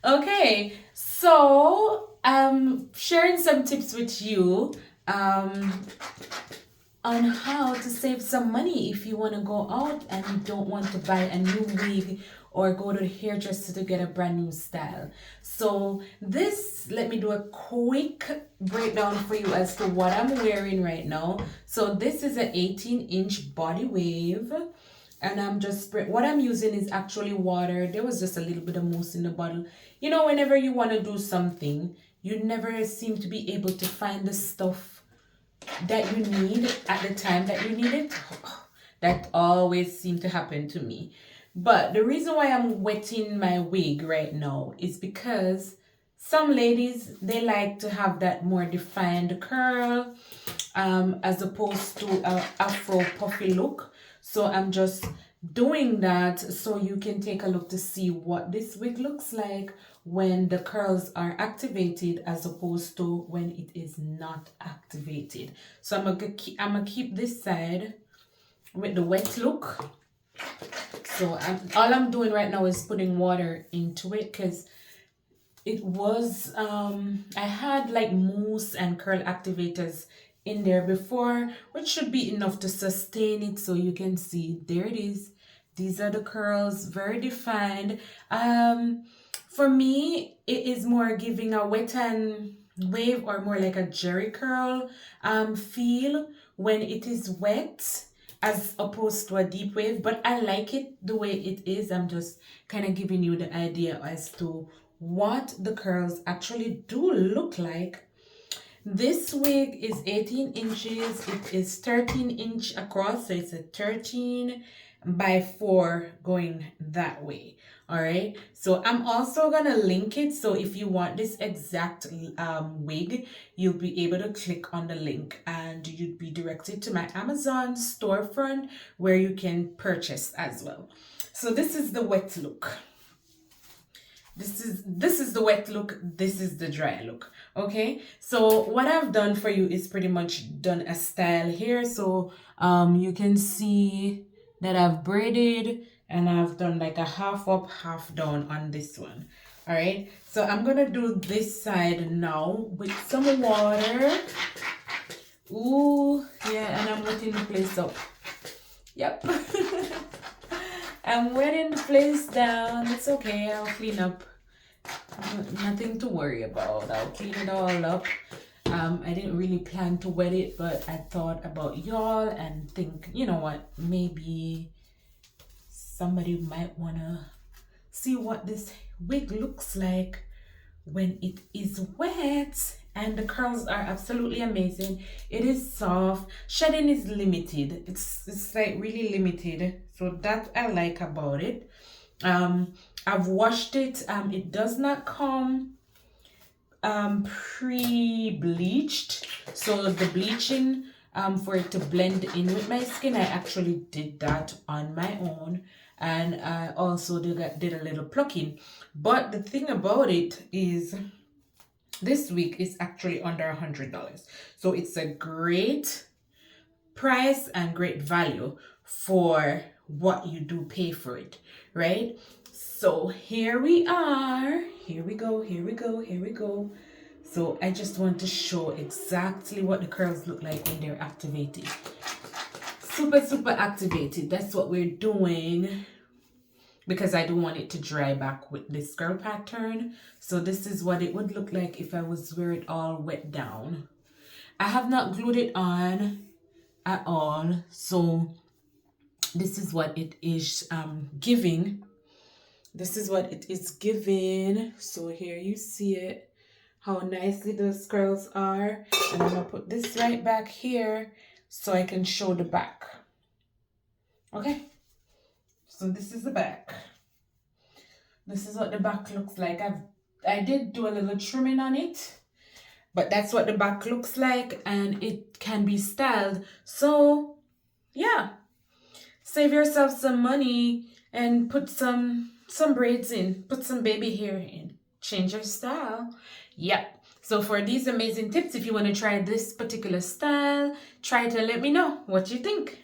Okay, so sharing some tips with you um on how to save some money if you want to go out and you don't want to buy a new wig or go to the hairdresser to get a brand new style. So this, let me do a quick breakdown for you as to what I'm wearing right now. So this is an 18-inch body wave, and I'm just what I'm using is actually water. There was just a little bit of mousse in the bottle. You know, whenever you want to do something, you never seem to be able to find the stuff that you need at the time that you need it. That always seems to happen to me. But the reason why I'm wetting my wig right now is because some ladies, they like to have that more defined curl as opposed to a afro puffy look. So I'm just doing that so you can take a look to see what this wig looks like when the curls are activated as opposed to when it is not activated. So I'm gonna keep this side with the wet look. So all I'm doing right now is putting water into it because it was I had like mousse and curl activators in there before, which should be enough to sustain it. So you can see there it is. These are the curls, very defined. For me, it is more giving a wet and wave or more like a jerry curl feel when it is wet as opposed to a deep wave. But I like it the way it is. I'm just kind of giving you the idea as to what the curls actually do look like. This wig is 18 inches. It is 13-inch across, so it's a 13 by 4 going that way. All right, so I'm also gonna link it, so if you want this exact wig, you'll be able to click on the link and you'd be directed to my Amazon storefront where you can purchase as well. So this is the wet look. This is the wet look, this is the dry look. Okay, so what I've done for you is pretty much done a style here. So you can see that I've braided and I've done like a half up, half down on this one. All right, so I'm gonna do this side now with some water. Ooh, yeah, and I'm wetting the place up. Yep. I'm wetting the place down. It's okay, I'll clean up. Nothing to worry about. I'll clean it all up. I didn't really plan to wet it, but I thought about y'all and think, you know what, maybe somebody might want to see what this wig looks like when it is wet. And the curls are absolutely amazing. It is soft. Shedding is limited. It's like really limited. So that I like about it. I've washed it. It does not come pre-bleached. So the bleaching for it to blend in with my skin, I actually did that on my own. And I also did a little plucking. But the thing about it is this wig is actually under $100. So it's a great price and great value for what you do pay for it, right? So here we are. Here we go, here we go, here we go. So I just want to show exactly what the curls look like when they're activated. Super activated. That's what we're doing, because I don't want it to dry back with this curl pattern. So this is what it would look like if I was wear it all wet down. I have not glued it on at all. So this is what it is giving. This is what it is giving. So here you see it, how nicely those curls are. And I'm gonna put this right back here so I can show the back. Okay, so this is the back. This is what the back looks like. I did do a little trimming on it, but that's what the back looks like, and it can be styled. So yeah, save yourself some money and put some braids in, put some baby hair in, change your style. Yep. So for these amazing tips, if you want to try this particular style, try to let me know what you think.